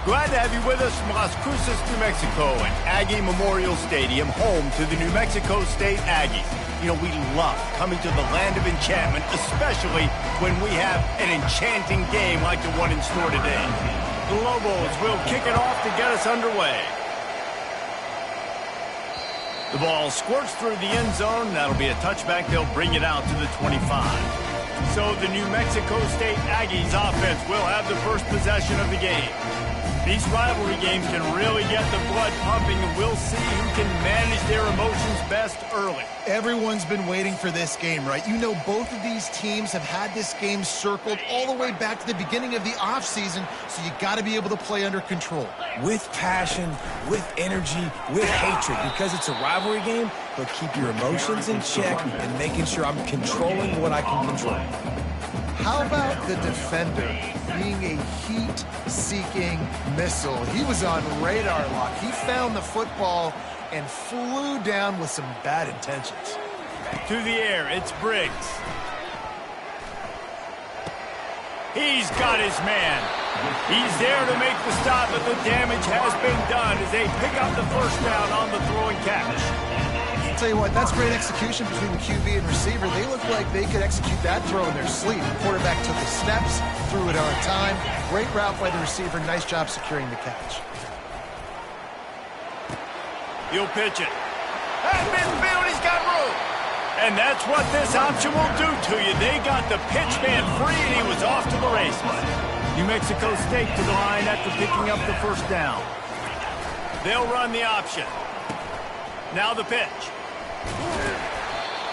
Glad to have you with us from Las Cruces, New Mexico, and Aggie Memorial Stadium, home to the New Mexico State Aggies. You know, we love coming to the land of enchantment, especially when we have an enchanting game like the one in store today. The Lobos will kick it off to get us underway. The ball squirts through the end zone. That'll be a touchback. They'll bring it out to the 25. So the New Mexico State Aggies offense will have the first possession of the game. These rivalry games can really get the blood pumping, and we'll see who can manage their emotions best early. Everyone's been waiting for this game, right? You know, both of these teams have had this game circled all the way back to the beginning of the offseason, so you got to be able to play under control. With passion, with energy, with hatred, because it's a rivalry game, but keep your emotions in check and making sure I'm controlling what I can control. How about the defender being a heat-seeking missile? He was on radar lock. He found the football and flew down with some bad intentions. To the air, it's Briggs. He's got his man. He's there to make the stop, but the damage has been done as they pick up the first down on the throw and catch. I'll tell you what, that's great execution between the QB and receiver. They look like they could execute that throw in their sleep. The quarterback took the steps, threw it on time. Great route by the receiver. Nice job securing the catch. He'll pitch it. At midfield, he's got room. And that's what this option will do to you. They got the pitch man free, and he was off to the races. New Mexico State to the line after picking up the first down. They'll run the option. Now the pitch.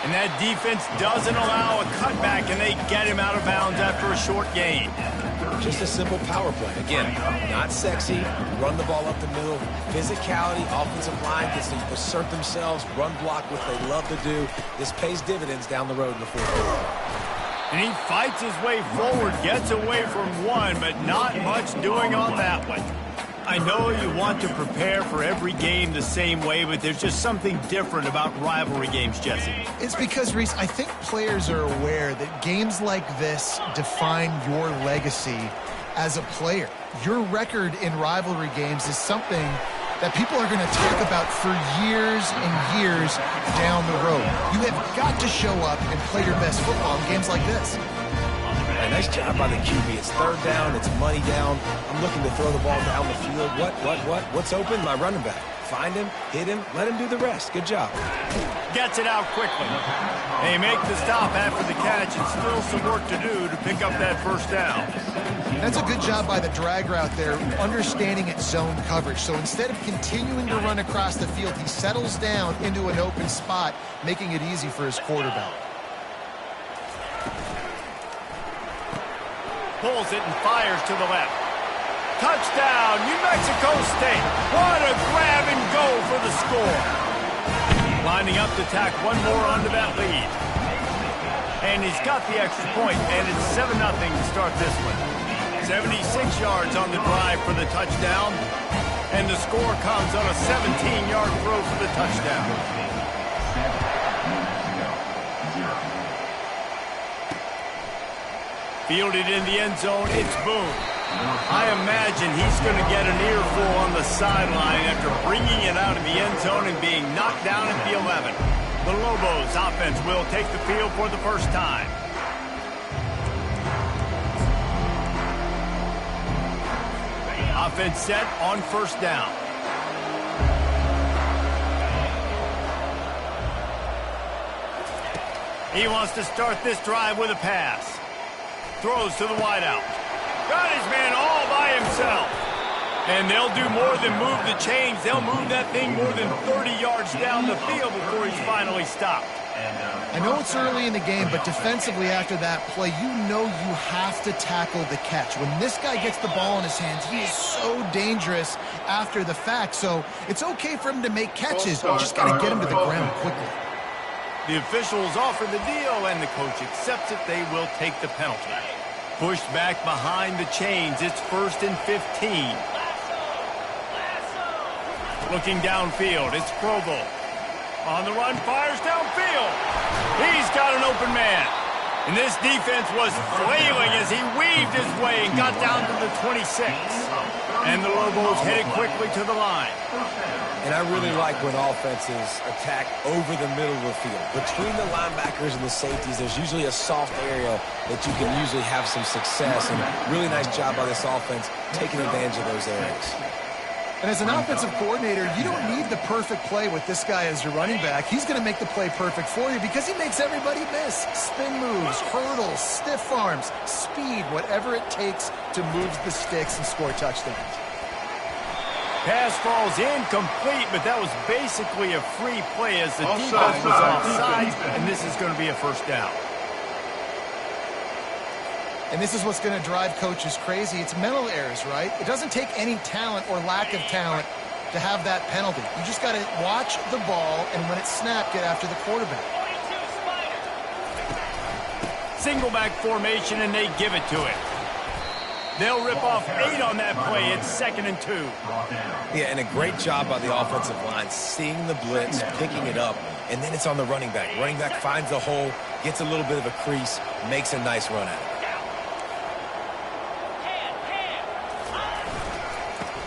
And that defense doesn't allow a cutback, and they get him out of bounds after a short gain. Just a simple power play. Again, not sexy, run the ball up the middle, physicality, offensive line gets to assert themselves, run block, what they love to do. This pays dividends down the road in the fourth quarter. And he fights his way forward, gets away from one, but not much doing on that one. I know you want to prepare for every game the same way, but there's just something different about rivalry games, Jesse. It's because, Reese, I think players are aware that games like this define your legacy as a player. Your record in rivalry games is something that people are going to talk about for years and years down the road. You have got to show up and play your best football in games like this. Hey, nice job by the QB. It's third down. It's money down. I'm looking to throw the ball down the field. What's open? My running back. Find him, hit him, let him do the rest. Good job. Gets it out quickly. They make the stop after the catch, and still some work to do to pick up that first down. That's a good job by the drag route there, understanding its zone coverage. So instead of continuing to run across the field, he settles down into an open spot, making it easy for his quarterback. Pulls it and fires to the left. Touchdown, New Mexico State. What a grab and go for the score. Lining up to tack one more onto that lead. And he's got the extra point, and it's 7-0 to start this one. 76 yards on the drive for the touchdown, and the score comes on a 17-yard throw for the touchdown. Fielded in the end zone, it's Boone. I imagine he's going to get an earful on the sideline after bringing it out of the end zone and being knocked down at the 11. The Lobos offense will take the field for the first time. Offense set on first down. He wants to start this drive with a pass. Throws to the wideout. Got his man all by himself. And they'll do more than move the chains. They'll move that thing more than 30 yards down the field before he's finally stopped. I know it's early in the game, but defensively after that play, you know you have to tackle the catch. When this guy gets the ball in his hands, he is so dangerous after the fact. So it's okay for him to make catches. You just got to get him to the ground quickly. The officials offer the deal, and the coach accepts it. They will take the penalty. Pushed back behind the chains. It's 1st and 15. Looking downfield, it's Provo. On the run, fires downfield. He's got an open man. And this defense was flailing as he weaved his way and got down to the 26. And the Lobos headed quickly to the line. And I really like when offenses attack over the middle of the field. Between the linebackers and the safeties, there's usually a soft area that you can usually have some success. And really nice job by this offense taking advantage of those areas. And as an offensive coordinator, you don't need the perfect play with this guy as your running back. He's going to make the play perfect for you because he makes everybody miss. Spin moves, hurdles, stiff arms, speed, whatever it takes to move the sticks and score touchdowns. Pass falls incomplete, but that was basically a free play as the defense was offside, and this is going to be a first down. And this is what's going to drive coaches crazy. It's mental errors, right? It doesn't take any talent or lack of talent to have that penalty. You just got to watch the ball, and when it's snapped, get after the quarterback. Single back formation, and they give it to it. They'll rip off 8 on that play. It's 2nd and 2. Yeah, and a great job by the offensive line, seeing the blitz, picking it up, and then it's on the running back. Running back finds the hole, gets a little bit of a crease, makes a nice run at it.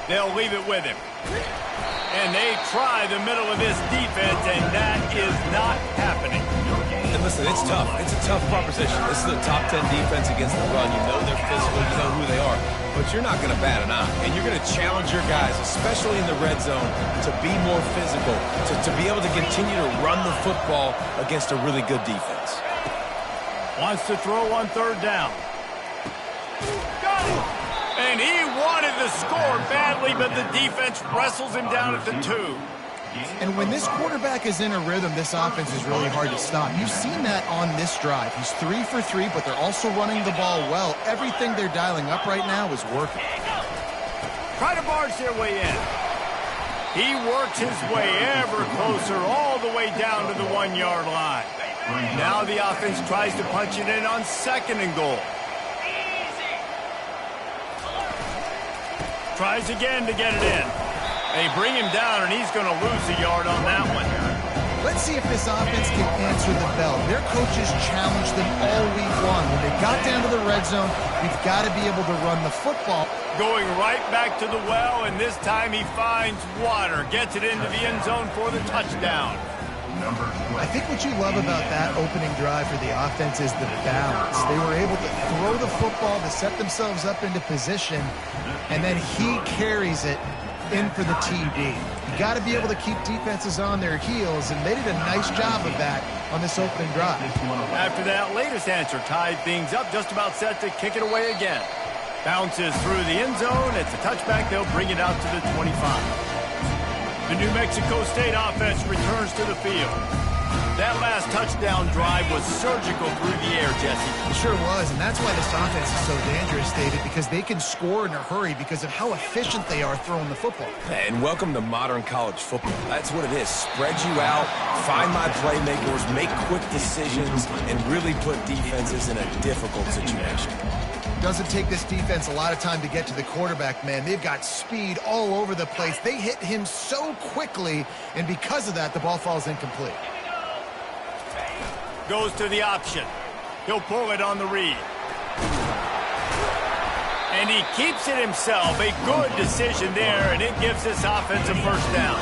They'll leave it with him. And they try the middle of this defense, and that is not happening. And listen, it's tough. It's a tough proposition. This is a top 10 defense against the run. You know they're physical. You know who they are. But you're not going to bat an eye. And you're going to challenge your guys, especially in the red zone, to be more physical, to be able to continue to run the football against a really good defense. Wants to throw on 3rd down. And he wanted to score badly, but the defense wrestles him down at the 2. And when this quarterback is in a rhythm, this offense is really hard to stop. You've seen that on this drive. He's 3 for 3, but they're also running the ball well. Everything they're dialing up right now is working. Try to barge their way in. He works his way ever closer all the way down to the 1-yard line. Now the offense tries to punch it in on 2nd and goal. Tries again to get it in. They bring him down, and he's going to lose a yard on that one. Let's see if this offense can answer the bell. Their coaches challenged them all week long. When they got down to the red zone, we've got to be able to run the football. Going right back to the well, and this time he finds water. Gets it into the end zone for the touchdown. I think what you love about that opening drive for the offense is the balance. They were able to throw the football to set themselves up into position, and then he carries it in for the TD. You got to be able to keep defenses on their heels, and they did a nice job of that on this opening drive. After that latest answer tied things up, just about set to kick it away again. Bounces through the end zone. It's a touchback. They'll bring it out to the 25. The New Mexico State offense returns to the field. That last touchdown drive was surgical through the air, Jesse. It sure was, and that's why this offense is so dangerous, David, because they can score in a hurry because of how efficient they are throwing the football. And welcome to modern college football. That's what it is. Spread you out, find my playmakers, make quick decisions, and really put defenses in a difficult situation. Doesn't take this defense a lot of time to get to the quarterback, man. They've got speed all over the place. They hit him so quickly, and because of that, the ball falls incomplete. Goes to the option. He'll pull it on the read. And he keeps it himself. A good decision there, and it gives this offense a first down.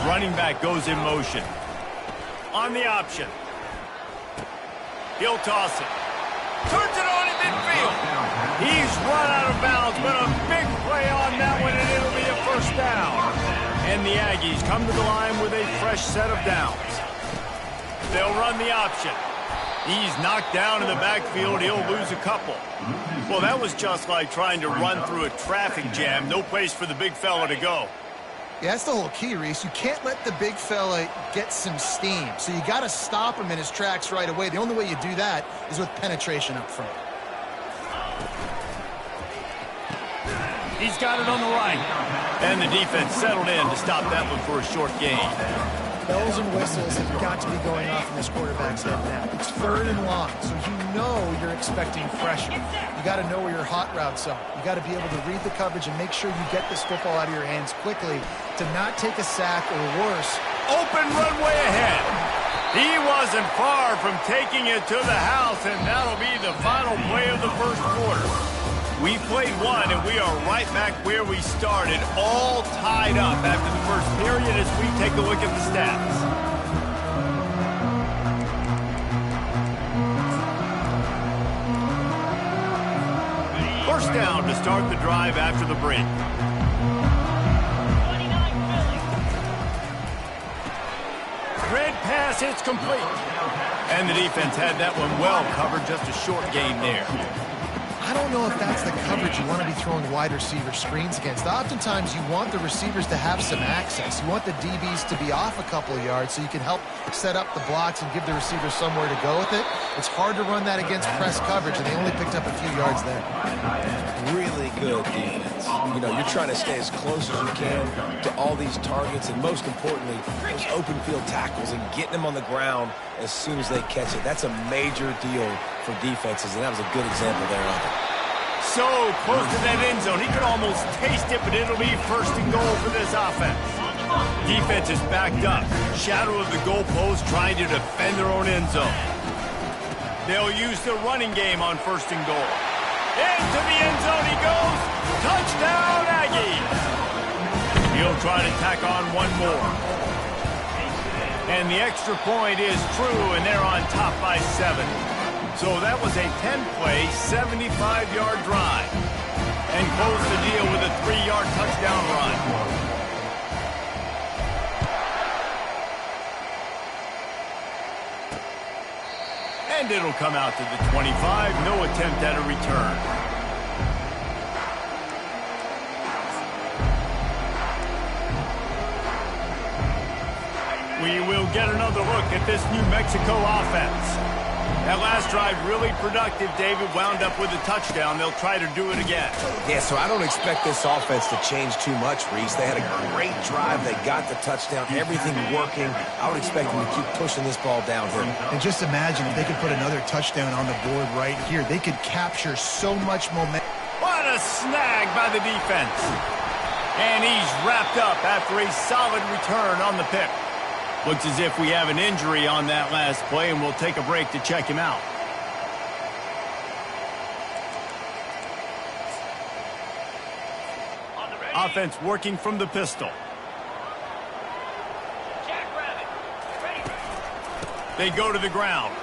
Running back goes in motion. On the option. He'll toss it. Turns it on in midfield. He's run out of bounds, but a big play on that one, and it'll be a first down. And the Aggies come to the line with a fresh set of downs. They'll run the option. He's knocked down in the backfield. He'll lose a couple. Well, that was just like trying to run through a traffic jam. No place for the big fella to go. Yeah, that's the whole key, Reese. You can't let the big fella get some steam. So you got to stop him in his tracks right away. The only way you do that is with penetration up front. He's got it on the right. And the defense settled in to stop that one for a short gain. Bells and whistles have got to be going off in this quarterback's head now. It's 3rd and long, so you know you're expecting pressure. You got to know where your hot routes are. You got to be able to read the coverage and make sure you get this football out of your hands quickly to not take a sack or worse. Open runway ahead. He wasn't far from taking it to the house, and that'll be the final play of the first quarter. We played one, and we are right back where we started, all tied up after the first period as we take a look at the stats. First down to start the drive after the break. Red pass, it's complete. And the defense had that one well covered, just a short gain there. I don't know if that's the coverage you want to be throwing wide receiver screens against. Oftentimes, you want the receivers to have some access. You want the DBs to be off a couple of yards so you can help set up the blocks and give the receivers somewhere to go with it. It's hard to run that against press coverage, and they only picked up a few yards there. Really good defense. You know, you're trying to stay as close as you can to all these targets, and most importantly, those open field tackles and getting them on the ground as soon as they catch it. That's a major deal for defenses, and that was a good example there of it. So close to that end zone. He could almost taste it, but it'll be first and goal for this offense. Defense is backed up. Shadow of the goalpost trying to defend their own end zone. They'll use the running game on first and goal. Into the end zone he goes. Touchdown, Aggies. He'll try to tack on one more. And the extra point is true, and they're on top by 7. So that was a 10-play, 75-yard drive. And close the deal with a 3-yard touchdown run. And it'll come out to the 25. No attempt at a return. We will get another look at this New Mexico offense. That last drive really productive. David wound up with a touchdown. They'll try to do it again. Yeah, so I don't expect this offense to change too much, Reese. They had a great drive. They got the touchdown. Everything working. I would expect them to keep pushing this ball downhill. And just imagine if they could put another touchdown on the board right here. They could capture so much momentum. What a snag by the defense. And he's wrapped up after a solid return on the pick. Looks as if we have an injury on that last play, and we'll take a break to check him out. Offense working from the pistol. They go to the ground.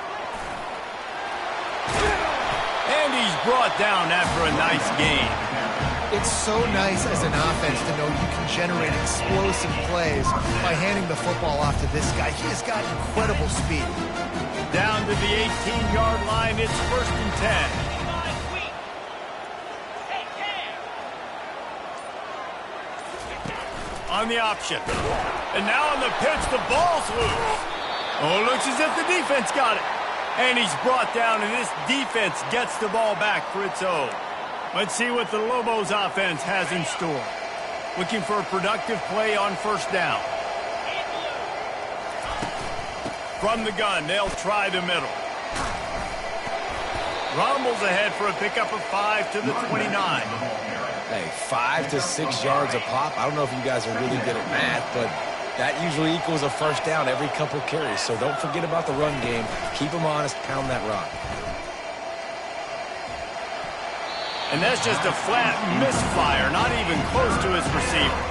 And he's brought down after a nice gain. It's so nice as an offense to know you can generate explosive plays by handing the football off to this guy. He has got incredible speed. Down to the 18-yard line, it's first and 10. On the option. And now on the pitch, the ball's loose. Oh, looks as if the defense got it. And he's brought down, and this defense gets the ball back for its own. Let's see what the Lobos offense has in store. Looking for a productive play on first down. From the gun, they'll try the middle. Rumbles ahead for a pickup of 5 to the 29. Hey, 5 to 6 yards a pop. I don't know if you guys are really good at math, but that usually equals a first down every couple carries. So don't forget about the run game. Keep them honest, pound that rock. And that's just a flat misfire, not even close to his receiver.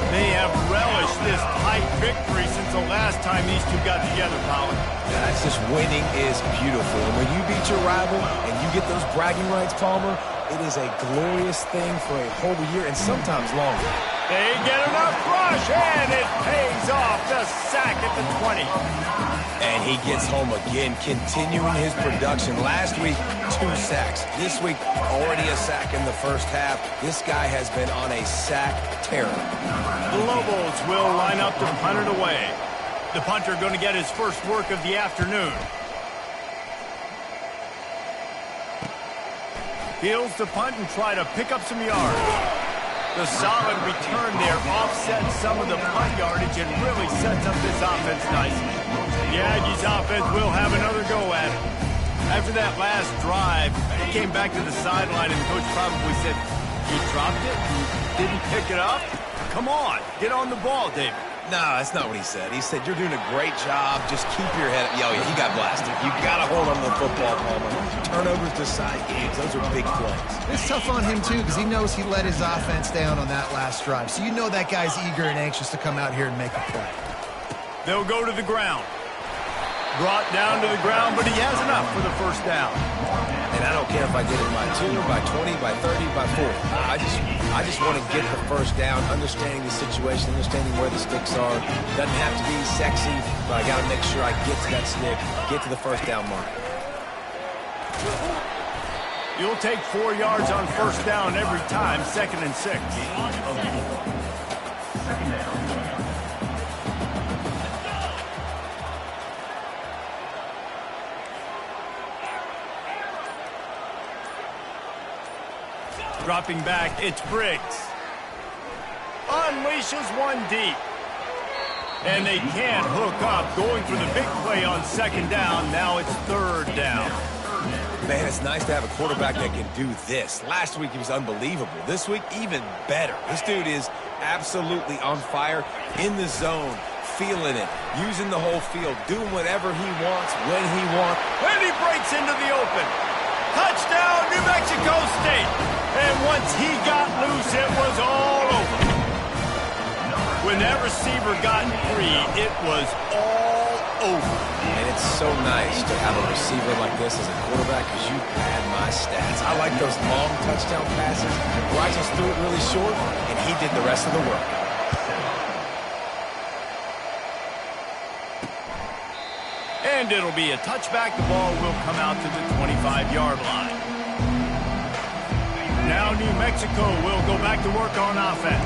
They have relished this tight victory since the last time these two got together, Colin. Yeah, that's just winning is beautiful. And when you beat your rival and you get those bragging rights, Palmer, it is a glorious thing for a whole year and sometimes longer. They get enough rush, and it pays off. The sack at the 20. And he gets home again, continuing his production. Last week, 2 sacks. This week, already a sack in the first half. This guy has been on a sack terror. The Lobos will line up to punt it away. The punter going to get his first work of the afternoon. Fields to punt and try to pick up some yards. The solid return there offsets some of the punt yardage and really sets up this offense nicely. The Aggies offense will have another go at it. After that last drive, he came back to the sideline and the coach probably said, "You dropped it? You didn't pick it up? Come on, get on the ball, David." No, that's not what he said. He said, you're doing a great job. Just keep your head up. Yo, he got blasted. You got to hold on to the football, Palmer. Turnovers decide games. Those are big plays. It's tough on him, too, because he knows he let his offense down on that last drive. So you know that guy's eager and anxious to come out here and make a play. They'll go to the ground. Brought down to the ground, but he has enough for the first down. And I don't care if I get it by 2, by 20, by 30, by 40. I just want to get the first down, understanding the situation, understanding where the sticks are. Doesn't have to be sexy, but I got to make sure I get to that stick, get to the first down mark. You'll take 4 yards on first down every time, 2nd and 6. Dropping back, it's Briggs. Unleashes one deep. And they can't hook up. Going for the big play on 2nd down. Now it's 3rd down. Man, it's nice to have a quarterback that can do this. Last week he was unbelievable. This week, even better. This dude is absolutely on fire, in the zone, feeling it, using the whole field, doing whatever he wants, when he wants. And he breaks into the open. Touchdown, New Mexico State. And once he got loose, it was all over. When that receiver got free, it was all over. And it's so nice to have a receiver like this as a quarterback because you pad my stats. I like those long touchdown passes where I just threw it really short, and he did the rest of the work. And it'll be a touchback. The ball will come out to the 25-yard line. Now New Mexico will go back to work on offense.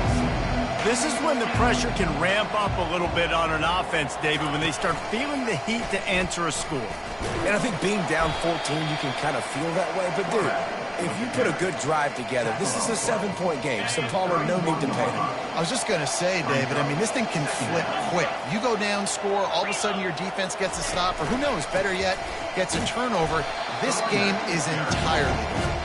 This is when the pressure can ramp up a little bit on an offense, David, when they start feeling the heat to answer a score. And I think being down 14, you can kind of feel that way. But, dude, if you put a good drive together, this is a 7-point game, so Palmer, no need to panic. I was just going to say, David, I mean, this thing can flip quick. You go down, score, all of a sudden your defense gets a stop, or who knows, better yet, gets a turnover. This game is entirely different.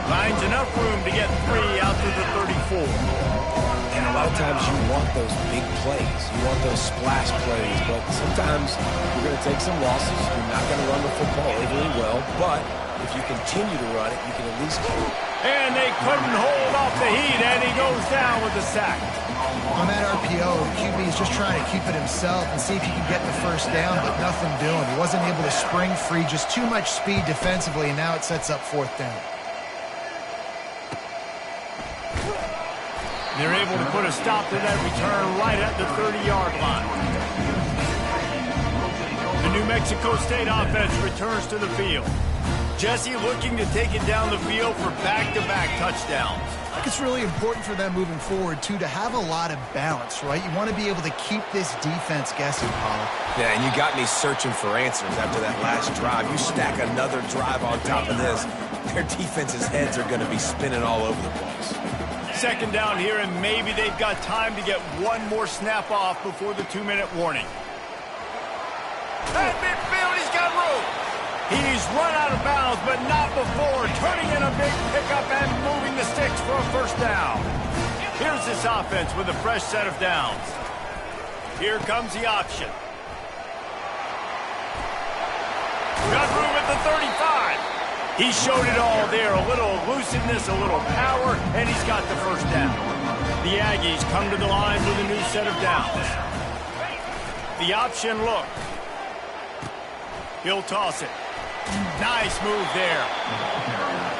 Finds enough room to get 3 out to the 34. And a lot of times you want those big plays. You want those splash plays, but sometimes you're going to take some losses. You're not going to run the football overly well, but if you continue to run it, you can at least keep it. And they couldn't hold off the heat, and he goes down with a sack. On that RPO, the QB is just trying to keep it himself and see if he can get the first down, but nothing doing. He wasn't able to spring free, just too much speed defensively, and now it sets up 4th down. They're able to put a stop to that return right at the 30-yard line. The New Mexico State offense returns to the field. Jesse looking to take it down the field for back-to-back touchdowns. I think it's really important for them moving forward, too, to have a lot of balance, right? You want to be able to keep this defense guessing, Paul. Yeah, and you got me searching for answers after that last drive. You stack another drive on top of this, their defense's heads are going to be spinning all over the place. 2nd down here, and maybe they've got time to get one more snap off before the 2-minute warning. At midfield, he's got room. He's run out of bounds, but not before turning in a big pickup and moving the sticks for a first down. Here's this offense with a fresh set of downs. Here comes the option. Got room at the 35. He showed it all there, a little elusiveness, a little power, and he's got the first down. The Aggies come to the line with a new set of downs. The option look. He'll toss it. Nice move there.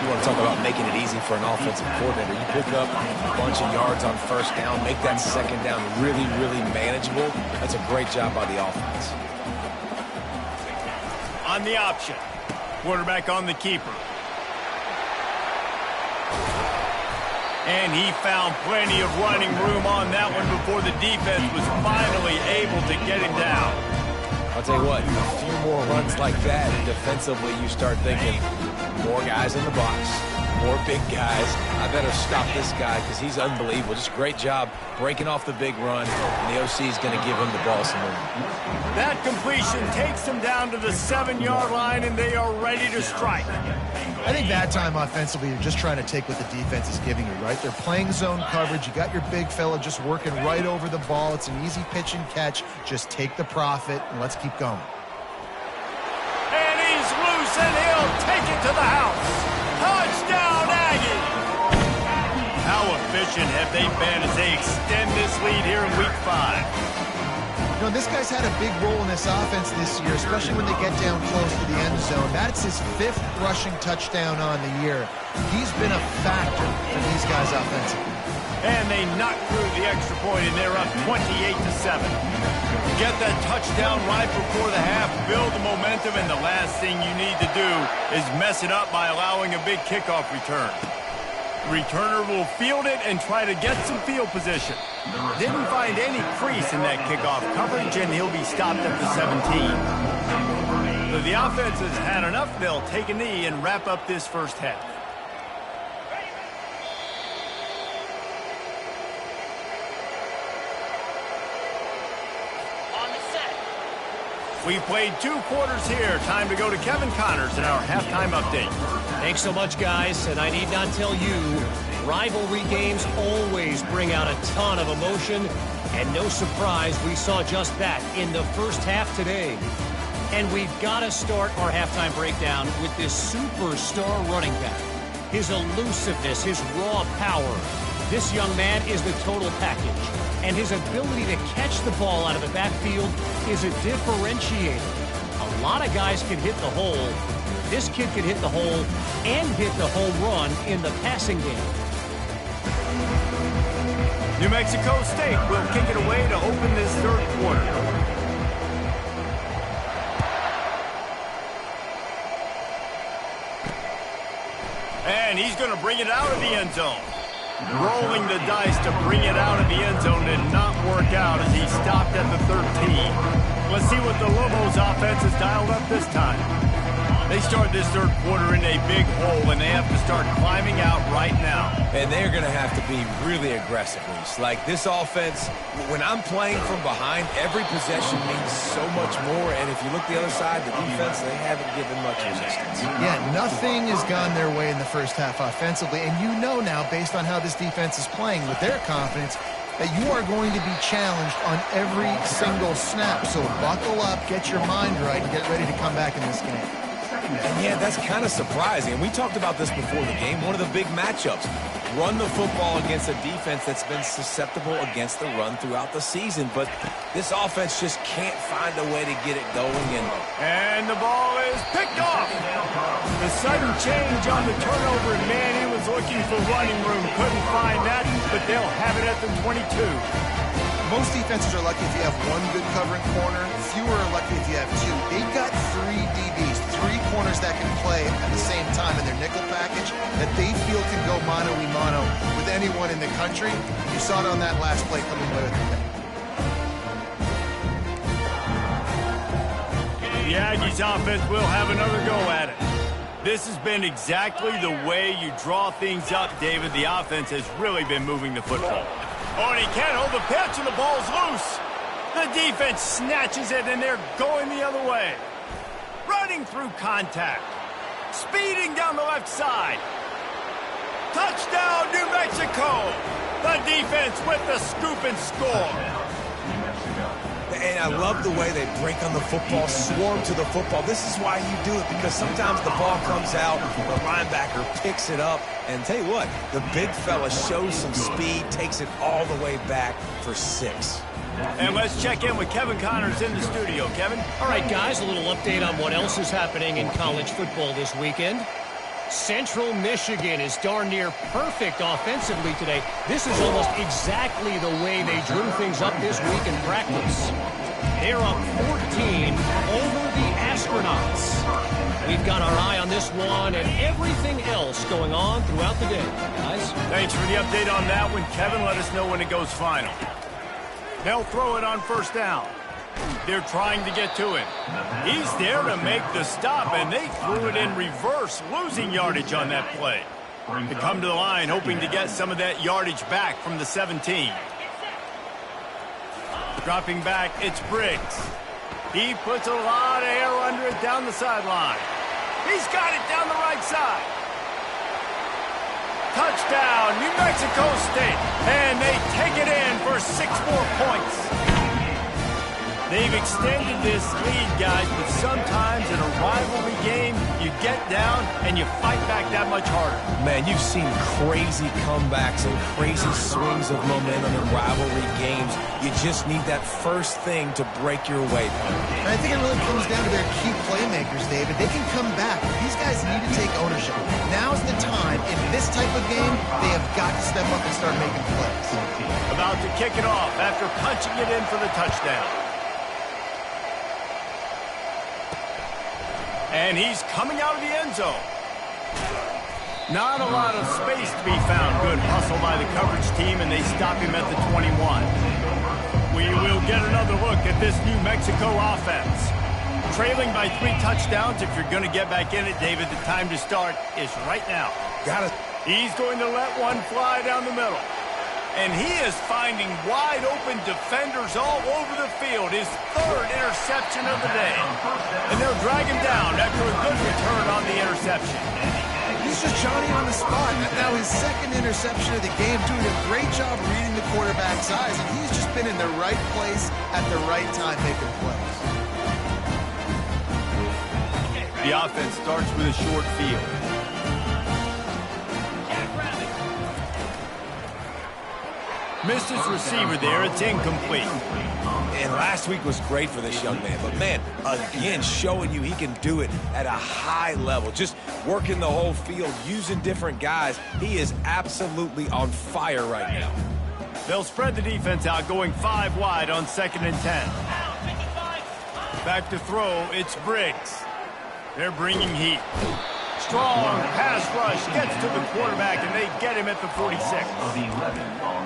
You want to talk about making it easy for an offensive coordinator. You pick up a bunch of yards on first down, make that 2nd down really, really manageable. That's a great job by the offense. On the option. Quarterback on the keeper. And he found plenty of running room on that one before the defense was finally able to get him down. I'll tell you what, a few more runs like that, and defensively you start thinking more guys in the box, More big guys. I better stop this guy because he's unbelievable. Just a great job breaking off the big run, and the OC is going to give him the ball some room. That completion takes them down to the 7-yard line, and they are ready to strike. I think that time offensively, you're just trying to take what the defense is giving you, right? They're playing zone coverage. You got your big fella just working right over the ball. It's an easy pitch and catch. Just take the profit, and let's keep going. And he's loose, and he'll take it to the house. Touchdown, Aggies! How efficient have they been as they extend this lead here in Week 5? You know, this guy's had a big role in this offense this year, especially when they get down close to the end zone. That's his 5th rushing touchdown on the year. He's been a factor for these guys offensively. And they knock through the extra point, and they're up 28-7. Get that touchdown right before the half, build the momentum, and the last thing you need to do is mess it up by allowing a big kickoff return. Returner will field it and try to get some field position. Didn't find any crease in that kickoff coverage, and he'll be stopped at the 17. So the offense has had enough. They'll take a knee and wrap up this first half. We played 2 quarters here. Time to go to Kevin Connors in our halftime update. Thanks so much, guys. And I need not tell you, rivalry games always bring out a ton of emotion. And no surprise, we saw just that in the first half today. And we've got to start our halftime breakdown with this superstar running back. His elusiveness, his raw power. This young man is the total package. And his ability to catch the ball out of the backfield is a differentiator. A lot of guys can hit the hole. This kid can hit the hole and hit the home run in the passing game. New Mexico State will kick it away to open this third quarter. And he's going to bring it out of the end zone. Rolling the dice to bring it out of the end zone did not work out as he stopped at the 13. Let's see what the Lobos offense has dialed up this time. They start this third quarter in a big hole, and they have to start climbing out right now. And they're going to have to be really aggressive, Reese. Like, this offense, when I'm playing from behind, every possession means so much more. And if you look the other side, the defense, they haven't given much resistance. Yeah, nothing has gone their way in the first half offensively. And you know now, based on how this defense is playing with their confidence, that you are going to be challenged on every single snap. So buckle up, get your mind right, and get ready to come back in this game. And yeah, that's kind of surprising. And we talked about this before the game. One of the big matchups. Run the football against a defense that's been susceptible against the run throughout the season. But this offense just can't find a way to get it going. And the ball is picked off. The sudden change on the turnover, and man, he was looking for running room. Couldn't find that, but they'll have it at the 22. Most defenses are lucky if you have one good covering corner. Fewer are lucky if you have 2. They've got 3 DBs, 3 corners that can play at the same time in their nickel package that they feel can go mano-a-mano with anyone in the country. You saw it on that last play coming away with the pick. The Aggies offense will have another go at it. This has been exactly the way you draw things up, David. The offense has really been moving the football. Oh, and he can't hold the pitch, and the ball's loose. The defense snatches it, and they're going the other way. Running through contact. Speeding down the left side. Touchdown, New Mexico. The defense with the scoop and score. And I love the way they break on the football, swarm to the football. This is why you do it, because sometimes the ball comes out, the linebacker picks it up, and tell you what, the big fella shows some speed, takes it all the way back for 6. And let's check in with Kevin Connors in the studio. Kevin? All right, guys, a little update on what else is happening in college football this weekend. Central Michigan is darn near perfect offensively today. This is almost exactly the way they drew things up this week in practice. They're up 14 over the Astronauts. We've got our eye on this one and everything else going on throughout the day. Guys? Thanks for the update on that one, Kevin. Let us know when it goes final. They'll throw it on first down. They're trying to get to it. He's there to make the stop, and they threw it in reverse, losing yardage on that play. They come to the line hoping to get some of that yardage back from the 17. Dropping back, it's Briggs. He puts a lot of air under it down the sideline. He's got it down the right side. Touchdown, New Mexico State. And they take it in for 6 more points. They've extended this lead, guys, but sometimes in a rivalry game, you get down and you fight back that much harder. Man, you've seen crazy comebacks and crazy swings of momentum in rivalry games. You just need that first thing to break your way. And I think it really comes down to their key playmakers, David. They can come back, but these guys need to take ownership. Now's the time. In this type of game, they have got to step up and start making plays. About to kick it off after punching it in for the touchdown. And he's coming out of the end zone. Not a lot of space to be found. Good hustle by the coverage team, and they stop him at the 21. We will get another look at this New Mexico offense. Trailing by 3 touchdowns. If you're going to get back in it, David, the time to start is right now. Got it. He's going to let one fly down the middle. And he is finding wide-open defenders all over the field. His 3rd interception of the day. And they'll drag him down after a good return on the interception. He's just Johnny on the spot. Now his 2nd interception of the game, doing a great job reading the quarterback's eyes, and he's just been in the right place at the right time making plays. The offense starts with a short field. Missed his receiver there. It's incomplete. And last week was great for this young man. But, man, again, showing you he can do it at a high level. Just working the whole field, using different guys. He is absolutely on fire right now. They'll spread the defense out, going 5 wide on 2nd and 10. Back to throw, it's Briggs. They're bringing heat. Strong pass rush gets to the quarterback, and they get him at the 46.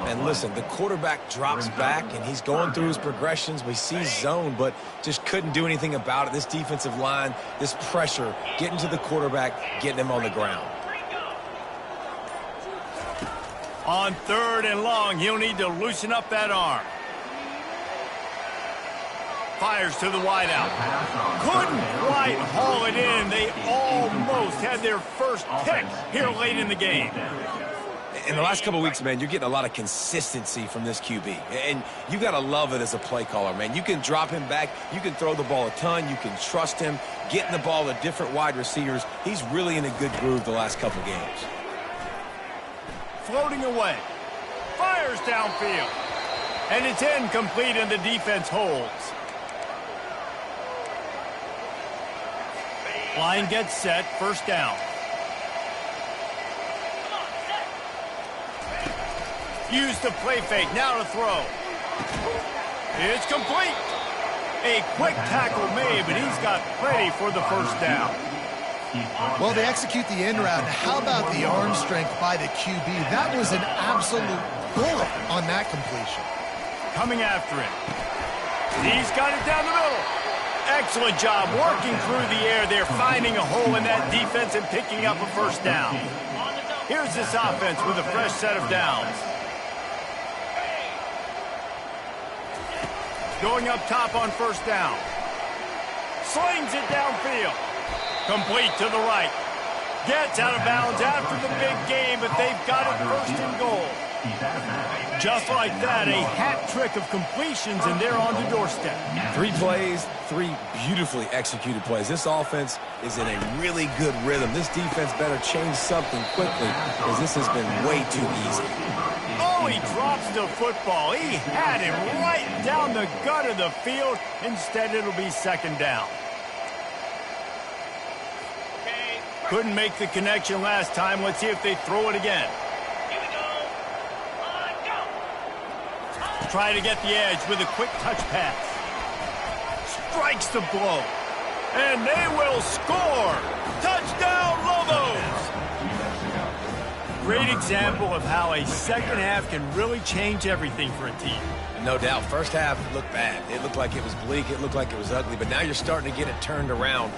And listen, the quarterback drops back, and he's going through his progressions. We see zone, but just couldn't do anything about it. This defensive line, this pressure, getting to the quarterback, getting him on the ground. On 3rd and long, he'll need to loosen up that arm. Fires to the wideout. Couldn't quite haul it in. They almost had their first pick here late in the game. In the last couple of weeks, man, you're getting a lot of consistency from this QB. And you got to love it as a play caller, man. You can drop him back. You can throw the ball a ton. You can trust him. Getting the ball to different wide receivers. He's really in a good groove the last couple of games. Floating away. Fires downfield. And it's incomplete, and the defense holds. Line gets set, 1st down. Use the play fake, now to throw. It's complete. A quick tackle made, but he's got plenty for the 1st down. Well, they execute the end route. How about the arm strength by the QB? That was an absolute bullet on that completion. Coming after it. He's got it down the middle. Excellent job working through the air there, finding a hole in that defense and picking up a 1st down. Here's this offense with a fresh set of downs. Going up top on 1st down. Slings it downfield. Complete to the right. Gets out of bounds after the big game, but they've got it 1st and goal. Just like that, a hat trick of completions, and they're on the doorstep. 3 plays, 3 beautifully executed plays. This offense is in a really good rhythm. This defense better change something quickly, because this has been way too easy. Oh, he drops the football. He had him right down the gut of the field. Instead, it'll be 2nd down. Couldn't make the connection last time. Let's see if they throw it again. Try to get the edge with a quick touch pass. Strikes the blow. And they will score. Touchdown, Lobos! Great example of how a 2nd half can really change everything for a team. No doubt. 1st half looked bad. It looked like it was bleak. It looked like it was ugly. But now you're starting to get it turned around.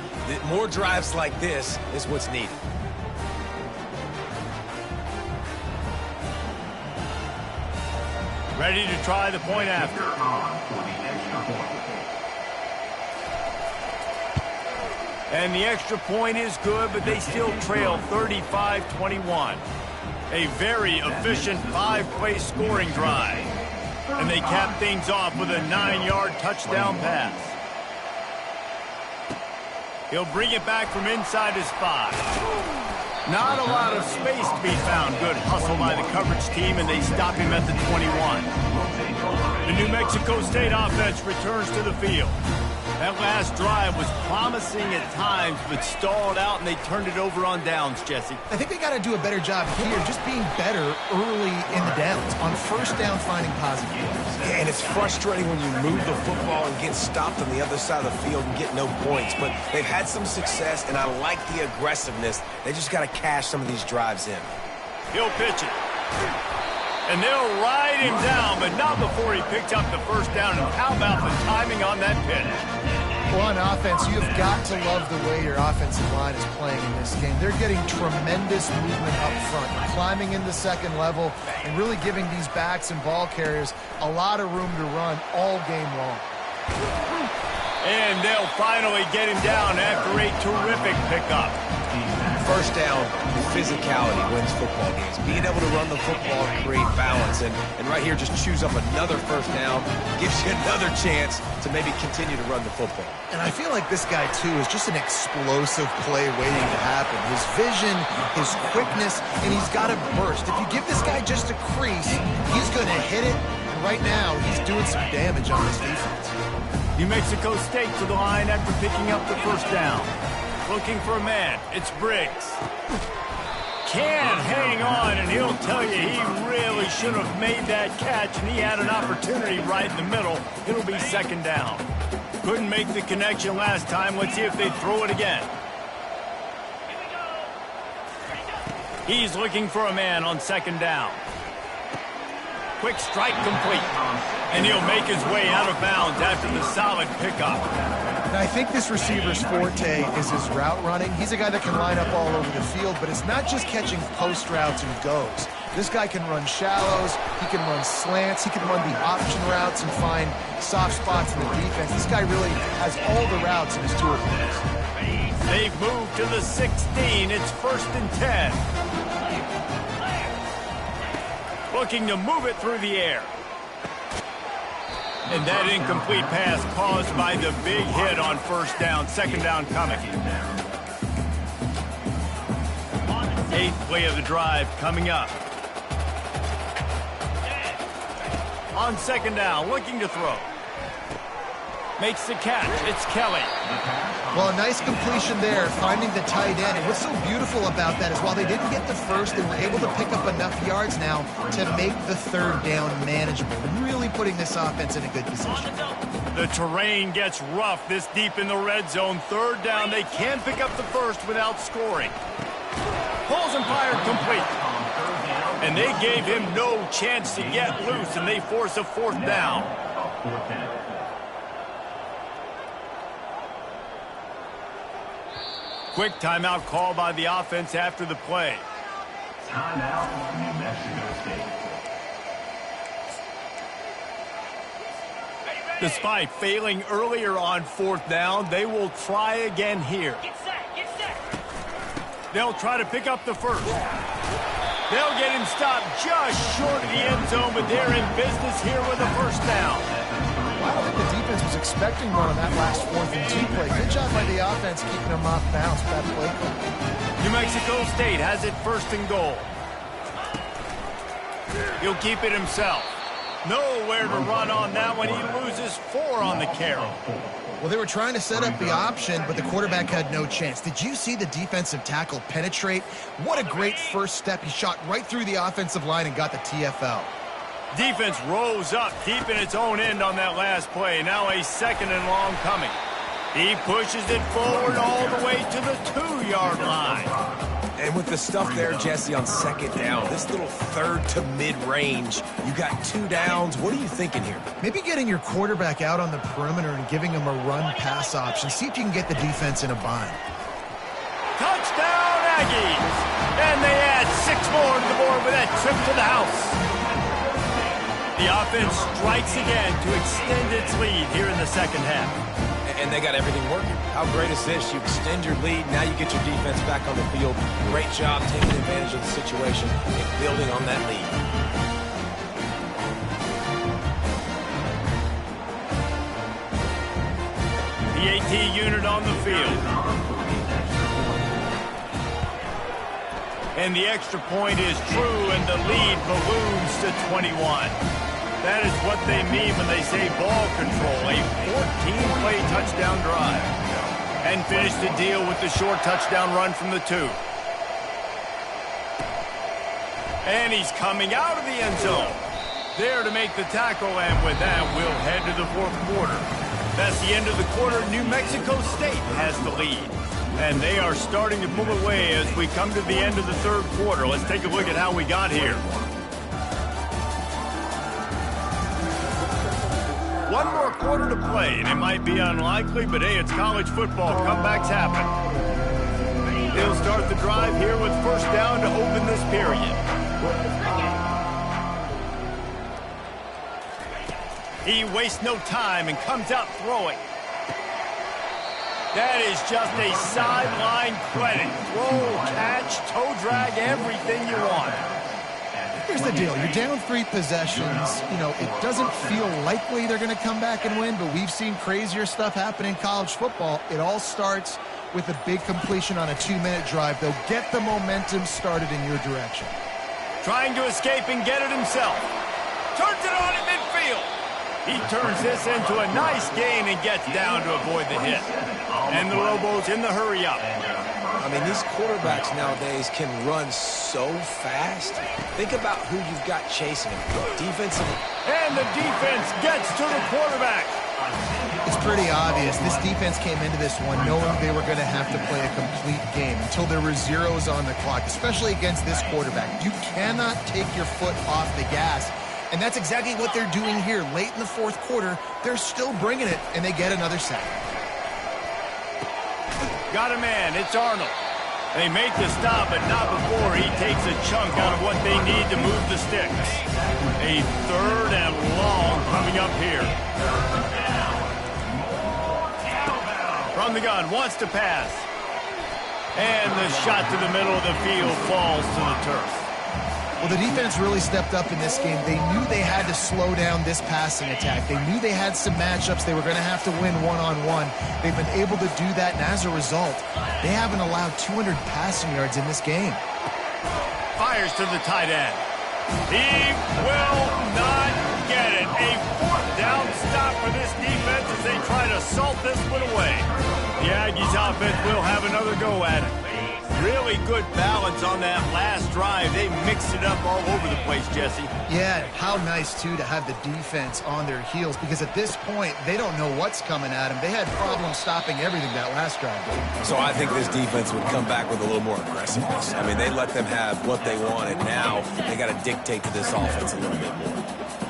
More drives like this is what's needed. Ready to try the point after. And the extra point is good, but they still trail 35-21. A very efficient 5-play scoring drive. And they cap things off with a 9-yard touchdown pass. He'll bring it back from inside his 5. Not a lot of space to be found. Good hustle by the coverage team, and they stop him at the 21. The New Mexico State offense returns to the field. That last drive was promising at times, but stalled out, and they turned it over on downs, Jesse. I think they got to do a better job here, just being better early in the downs, on first down finding positive plays. Yeah, and it's frustrating when you move the football and get stopped on the other side of the field and get no points. But they've had some success, and I like the aggressiveness. They just got to cash some of these drives in. He'll pitch it. And they'll ride him down, but not before he picked up the first down. And how about the timing on that pitch? Well, on offense, you've got to love the way your offensive line is playing in this game. They're getting tremendous movement up front, climbing into second level, and really giving these backs and ball carriers a lot of room to run all game long. And they'll finally get him down after a terrific pickup. First down, physicality wins football games. Being able to run the football and create balance. And right here, just choose up another first down. Gives you another chance to maybe continue to run the football. And I feel like this guy, too, is just an explosive play waiting to happen. His vision, his quickness, and he's got a burst. If you give this guy just a crease, he's going to hit it. And right now, he's doing some damage on this defense. New Mexico State to the line after picking up the first down. Looking for a man. It's Briggs. Can't hang on, and he'll tell you he really should have made that catch, and he had an opportunity right in the middle. It'll be second down. Couldn't make the connection last time. Let's see if they throw it again. He's looking for a man on second down. Quick strike complete. And he'll make his way out of bounds after the solid pickup. And I think this receiver's forte is his route running. He's a guy that can line up all over the field, but it's not just catching post routes and goes. This guy can run shallows, he can run slants, he can run the option routes and find soft spots in the defense. This guy really has all the routes in his toolbox. They've moved to the 16. It's 1st and 10. Looking to move it through the air. And that incomplete pass caused by the big hit on first down. Second down coming. 8th play of the drive coming up. On second down, looking to throw. Makes the catch. It's Kelly. Well, a nice completion there, finding the tight end. And what's so beautiful about that is while they didn't get the first, they were able to pick up enough yards now to make the third down manageable. Really putting this offense in a good position. The terrain gets rough this deep in the red zone. Third down, they can pick up the first without scoring. Pulls and fired complete. And they gave him no chance to get loose, and they force a 4th down. Quick timeout call by the offense after the play. Timeout, New Mexico State. Despite failing earlier on 4th down, they will try again here. They'll try to pick up the first. They'll get him stopped just short of the end zone, but they're in business here with a first down. I don't think the defense was expecting one on that last 4th and 2 play. Good job by the offense keeping them off bounds with that play. New Mexico State has it 1st and goal. He'll keep it himself. Nowhere to run on that one. He loses 4 on the carry. Well, they were trying to set up the option, but the quarterback had no chance. Did you see the defensive tackle penetrate? What a great first step. He shot right through the offensive line and got the TFL. Defense rose up deep in its own end on that last play. Now a 2nd and long coming. He pushes it forward all the way to the 2-yard line. And with the stuff there, Jesse, on second down, this little third to mid-range, you got 2 downs. What are you thinking here? Maybe getting your quarterback out on the perimeter and giving him a run-pass option. See if you can get the defense in a bind. Touchdown, Aggies! And they add 6 more to the board with that trip to the house. The offense strikes again to extend its lead here in the second half. And they got everything working. How great is this? You extend your lead, now you get your defense back on the field. Great job taking advantage of the situation and building on that lead. The AT unit on the field. And the extra point is true, and the lead balloons to 21. That is what they mean when they say ball control, a 14-play touchdown drive. And finish the deal with the short touchdown run from the 2. And he's coming out of the end zone. There to make the tackle, and with that, we'll head to the fourth quarter. That's the end of the quarter. New Mexico State has the lead. And they are starting to pull away as we come to the end of the third quarter. Let's take a look at how we got here. One more quarter to play, and it might be unlikely, but hey, it's college football. Comebacks happen. They'll start the drive here with first down to open this period. He wastes no time and comes out throwing. That is just a sideline credit. Throw, catch, toe drag, everything you want. Here's the deal. You're down 3 possessions. You know, it doesn't feel likely they're going to come back and win, but we've seen crazier stuff happen in college football. It all starts with a big completion on a 2-minute drive. They'll get the momentum started in your direction. Trying to escape and get it himself. Turns it on in midfield. He turns this into a nice gain and gets down to avoid the hit. And the Lobos in the hurry-up. I mean, these quarterbacks nowadays can run so fast. Think about who you've got chasing him. Defensive. And the defense gets to the quarterback. It's pretty obvious. This defense came into this one knowing they were going to have to play a complete game until there were zeros on the clock, especially against this quarterback. You cannot take your foot off the gas. And that's exactly what they're doing here. Late in the fourth quarter, they're still bringing it, and they get another sack. Got a man. It's Arnold. They make the stop, but not before he takes a chunk out of what they need to move the sticks. A third and long coming up here. From the gun, wants to pass. And the shot to the middle of the field falls to the turf. Well, the defense really stepped up in this game. They knew they had to slow down this passing attack. They knew they had some matchups they were going to have to win one-on-one. They've been able to do that, and as a result, they haven't allowed 200 passing yards in this game. Fires to the tight end. He will not get it. A fourth down stop for this defense as they try to salt this one away. The Aggies offense will have another go at it. Really good balance on that last drive. They mixed it up all over the place, Jesse. Yeah, how nice, too, to have the defense on their heels, because at this point, they don't know what's coming at them. They had problems stopping everything that last drive. So I think this defense would come back with a little more aggressiveness. I mean, they let them have what they wanted. Now they got to dictate to this offense a little bit more.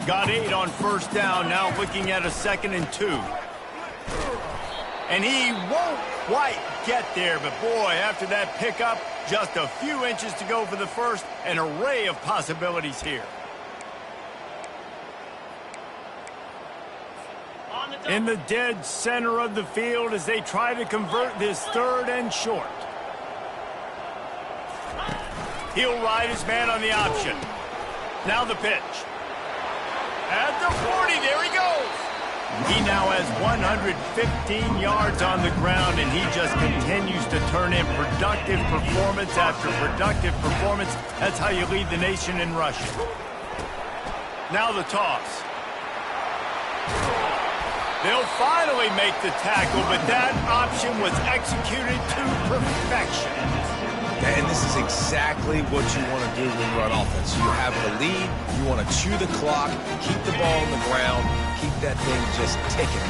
Got 8 on first down, now looking at a 2nd and 2. And he won't quite get there, but boy, after that pickup, just a few inches to go for the first. An array of possibilities here. In the dead center of the field as they try to convert this 3rd and short. He'll ride his man on the option. Now the pitch. At the 40, there he goes. He now has 115 yards on the ground, and he just continues to turn in productive performance after productive performance. That's how you lead the nation in rushing. Now the toss. They'll finally make the tackle, but that option was executed to perfection. And this is exactly what you want to do when you run offense. You have the lead, you want to chew the clock, keep the ball on the ground, keep that thing just ticking.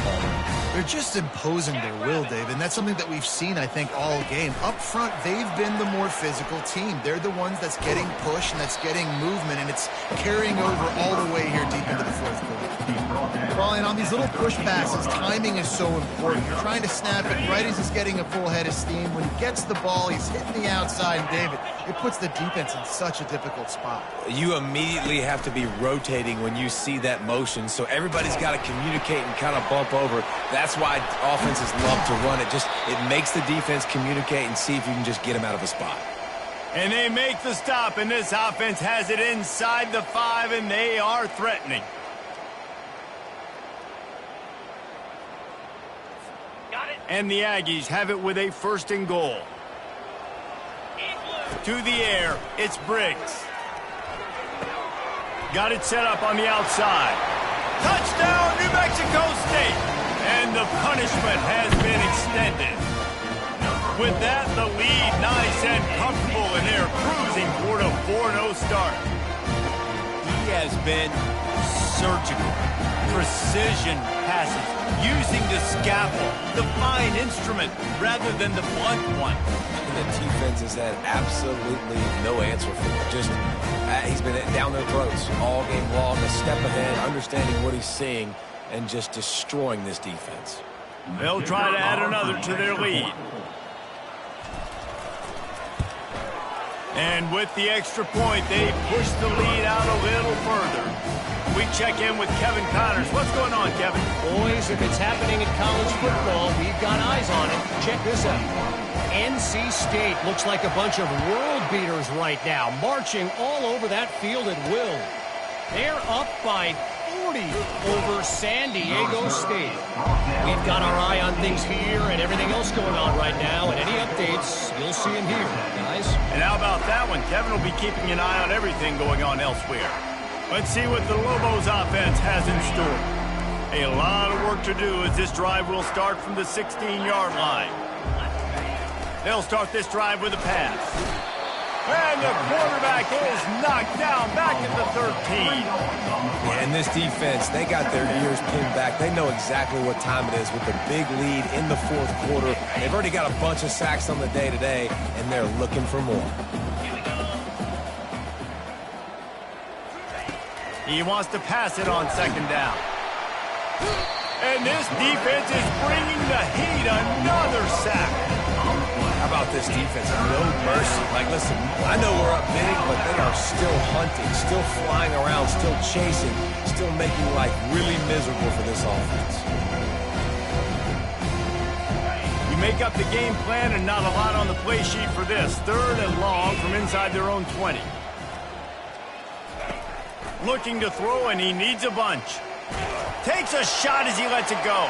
They're just imposing their will, Dave, and that's something that we've seen, I think, all game. Up front, they've been the more physical team. They're the ones that's getting pushed and that's getting movement, and it's carrying over all the way here deep into the fourth quarter. Well, and on these little push passes, timing is so important. You're trying to snap it right as he's getting a full head of steam. When he gets the ball, he's hitting the outside, and David, it puts the defense in such a difficult spot. You immediately have to be rotating when you see that motion, so everybody's got to communicate and kind of bump over. That's why offenses love to run it. It makes the defense communicate and see if you can just get them out of a spot. And they make the stop, and this offense has it inside the 5, and they are threatening. And the Aggies have it with a 1st and goal. To the air, it's Briggs. Got it set up on the outside. Touchdown, New Mexico State! And the punishment has been extended. With that, the lead nice and comfortable, and they're cruising toward a 4-0 start. He has been surgical. Precision passes, using the scaffold, the fine instrument, rather than the blunt one. And the defense has had absolutely no answer for it. He's been down their throats all game long, a step ahead, understanding what he's seeing, and just destroying this defense. They'll try to add another to their lead. And with the extra point, they push the lead out a little further. We check in with Kevin Connors. What's going on, Kevin? Boys, if it's happening in college football, we've got eyes on it. Check this out. NC State looks like a bunch of world beaters right now, marching all over that field at will. They're up by 40 over San Diego State. We've got our eye on things here and everything else going on right now, and any updates, you'll see them here, guys. And how about that one? Kevin will be keeping an eye on everything going on elsewhere. Let's see what the Lobos offense has in store. A lot of work to do as this drive will start from the 16-yard line. They'll start this drive with a pass. And the quarterback is knocked down back at the 13. Yeah, and this defense, they got their ears pinned back. They know exactly what time it is with the big lead in the 4th quarter. They've already got a bunch of sacks on the day today, and they're looking for more. He wants to pass it on 2nd down. And this defense is bringing the heat. Another sack. How about this defense? No mercy. Like, listen, I know we're up big, but they are still hunting, still flying around, still chasing, still making life really miserable for this offense. We make up the game plan and not a lot on the play sheet for this. 3rd and long from inside their own 20. Looking to throw, and he needs a bunch. Takes a shot as he lets it go.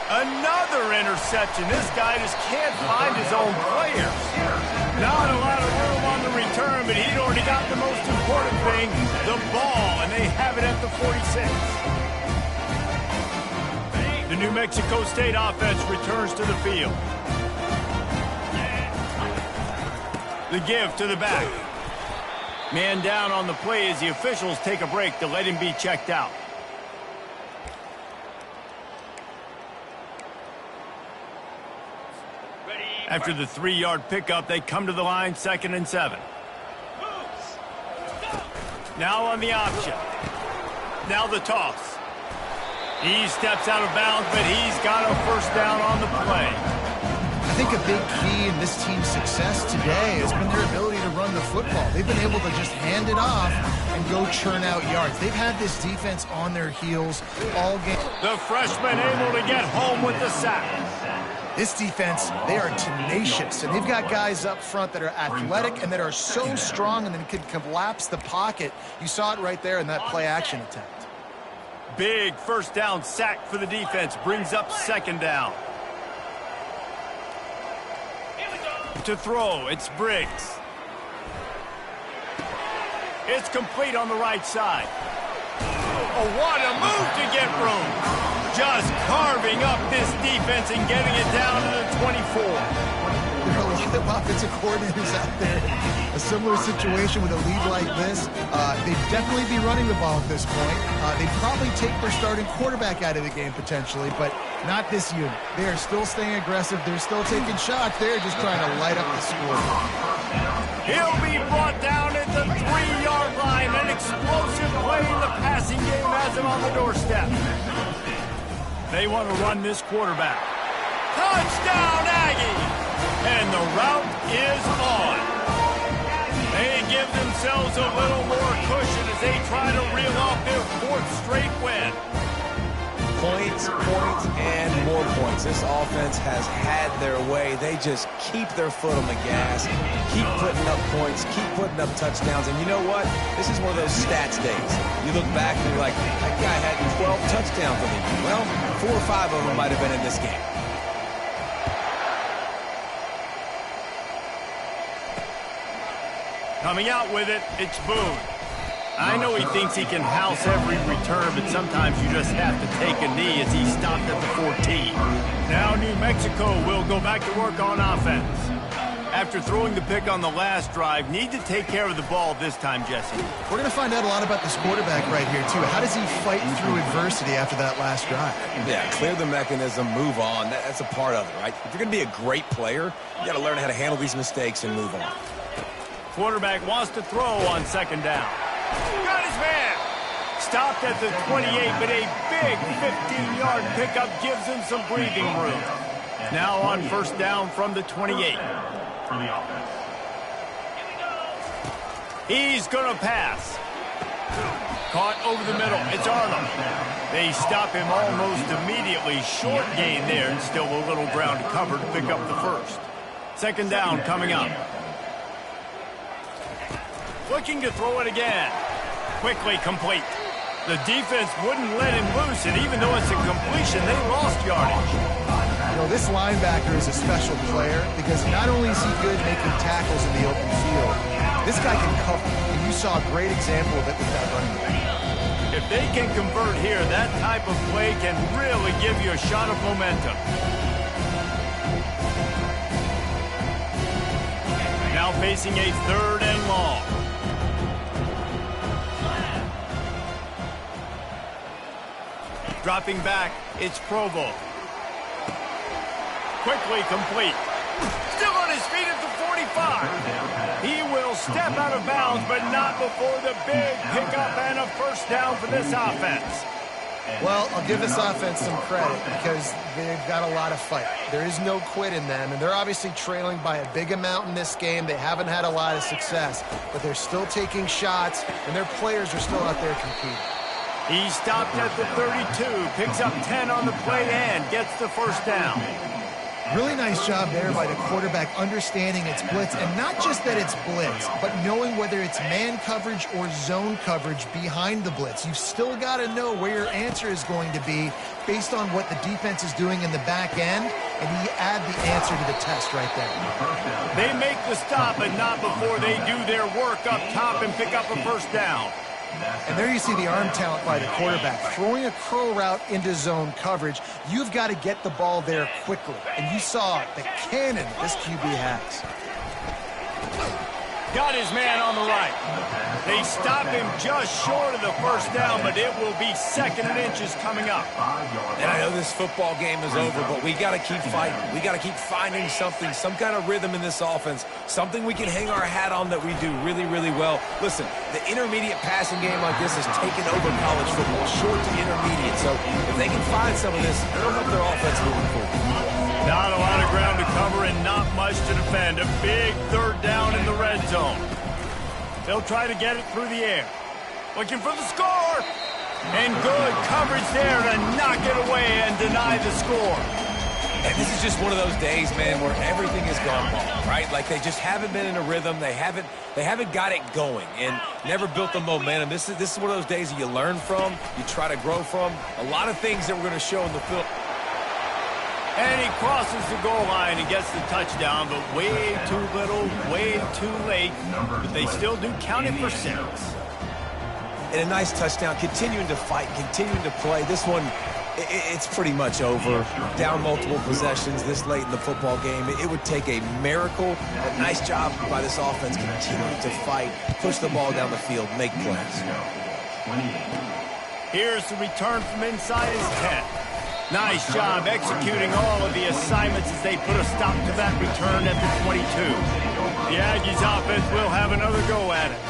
Another interception. This guy just can't find his own players. Not a lot of room on the return, but he'd already got the most important thing, the ball, and they have it at the 46. The New Mexico State offense returns to the field. The give to the back. Man down on the play as the officials take a break to let him be checked out. After the 3-yard pickup, they come to the line, 2nd and 7. Now on the option. Now the toss. He steps out of bounds, but he's got a 1st down on the play. I think a big key in this team's success today has been their ability to run the football. They've been able to just hand it off and go churn out yards. They've had this defense on their heels all game. The freshman able to get home with the sack. This defense, they are tenacious, and they've got guys up front that are athletic and that are so strong and then can collapse the pocket. You saw it right there in that play-action attempt. Big 1st down sack for the defense. Brings up 2nd down. To throw, it's Briggs. It's complete on the right side. Oh, what a move to get room. Just carving up this defense and getting it down to the 24. There are a lot of offensive coordinators out there in a similar situation with a lead like this. They'd definitely be running the ball at this point. They'd probably take their starting quarterback out of the game potentially, but not this unit. They are still staying aggressive. They're still taking shots. They're just trying to light up the score. He'll be brought down at the 3-yard line. An explosive play in the passing game has him on the doorstep. They want to run this quarterback. Touchdown, Aggie! And the route is on. They give themselves a little more cushion as they try to reel off their 4th straight win. Points, points, and more points. This offense has had their way. They just keep their foot on the gas, keep putting up points, keep putting up touchdowns. And you know what? This is one of those stats days. You look back and you're like, that guy had 12 touchdowns on him. Well, 4 or 5 of them might have been in this game. Coming out with it, it's Boone. I know he thinks he can house every return, but sometimes you just have to take a knee as he stopped at the 14. Now New Mexico will go back to work on offense. After throwing the pick on the last drive, need to take care of the ball this time, Jesse. We're going to find out a lot about this quarterback right here, too. How does he fight through adversity after that last drive? Yeah, clear the mechanism, move on. That's a part of it, right? If you're going to be a great player, you got to learn how to handle these mistakes and move on. Quarterback wants to throw on 2nd down. Got his man. Stopped at the 28, but a big 15-yard pickup gives him some breathing room. Now on 1st down from the 28. He's going to pass. Caught over the middle. It's Arnold. They stop him almost immediately. Short gain there, and still a little ground to cover to pick up the 1st. 2nd down coming up. Looking to throw it again. Quickly complete. The defense wouldn't let him loose, and even though it's a completion, they lost yardage. You know, this linebacker is a special player because not only is he good making tackles in the open field, this guy can cover, and you saw a great example of it with that running back. If they can convert here, that type of play can really give you a shot of momentum. Now facing a 3rd and long. Dropping back, it's Provo. Quickly complete. Still on his feet at the 45. He will step out of bounds, but not before the big pickup and a 1st down for this offense. Well, I'll give this offense some credit because they've got a lot of fight. There is no quit in them, and they're obviously trailing by a big amount in this game. They haven't had a lot of success, but they're still taking shots, and their players are still out there competing. He stopped at the 32, picks up 10 on the play and gets the 1st down. Really nice job there by the quarterback understanding it's blitz, and not just that it's blitz, but knowing whether it's man coverage or zone coverage behind the blitz. You've still got to know where your answer is going to be based on what the defense is doing in the back end, and he add the answer to the test right there. They make the stop, but not before they do their work up top and pick up a 1st down. And there you see the arm talent by the quarterback. Throwing a curl route into zone coverage, you've got to get the ball there quickly. And you saw the cannon this QB has. Got his man on the right. They stop him just short of the 1st down, but it will be 2nd and inches coming up. And I know this football game is over, but we got to keep fighting. We got to keep finding something, some kind of rhythm in this offense, something we can hang our hat on that we do really, really well. Listen, the intermediate passing game like this has taken over college football, short to intermediate. So if they can find some of this, it'll help their offense moving forward. Not a lot of ground to cover and not much to defend. A big 3rd down in the red zone. They'll try to get it through the air. Looking for the score. And good coverage there to knock it away and deny the score. And this is just one of those days, man, where everything has gone wrong, right? Like they just haven't been in a rhythm. They haven't got it going and never built the momentum. This is one of those days that you learn from, you try to grow from. A lot of things that we're going to show in the film. And he crosses the goal line and gets the touchdown, but way too little, way too late. But they still do count it for 6. And a nice touchdown, continuing to fight, continuing to play. This one, it's pretty much over. Down multiple possessions this late in the football game. It would take a miracle. A nice job by this offense continuing to fight, push the ball down the field, make plays. Here's the return from inside his 10. Nice job executing all of the assignments as they put a stop to that return at the 22. The Aggies offense will have another go at it.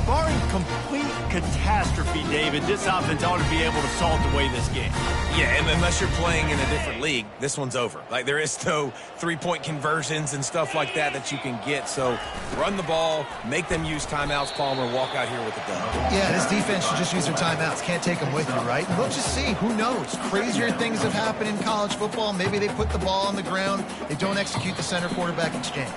Barring complete catastrophe, David, this offense ought to be able to salt away this game. Yeah, and unless you're playing in a different league, this one's over. Like, there is no three-point conversions and stuff like that that you can get. So run the ball, make them use timeouts, Palmer, walk out here with the dub. Yeah, this defense should just use their timeouts. Can't take them with you, right? And we'll just see. Who knows? Crazier things have happened in college football. Maybe they put the ball on the ground. They don't execute the center-quarterback exchange.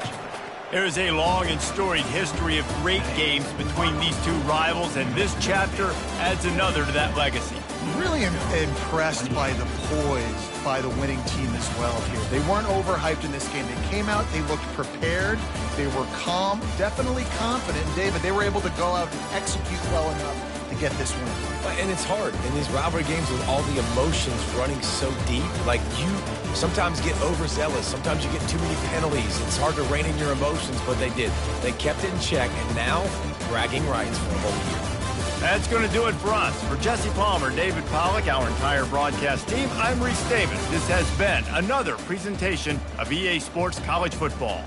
There is a long and storied history of great games between these two rivals, and this chapter adds another to that legacy. Really impressed by the poise by the winning team as well here. They weren't overhyped in this game. They came out, they looked prepared, they were calm, definitely confident. And David, they were able to go out and execute well enough to get this win. And it's hard in these rivalry games with all the emotions running so deep. Like, you sometimes get overzealous. Sometimes you get too many penalties. It's hard to rein in your emotions, but they did. They kept it in check, and now bragging rights for a whole year. That's going to do it for us. For Jesse Palmer, David Pollack, our entire broadcast team, I'm Reese Davis. This has been another presentation of EA Sports College Football.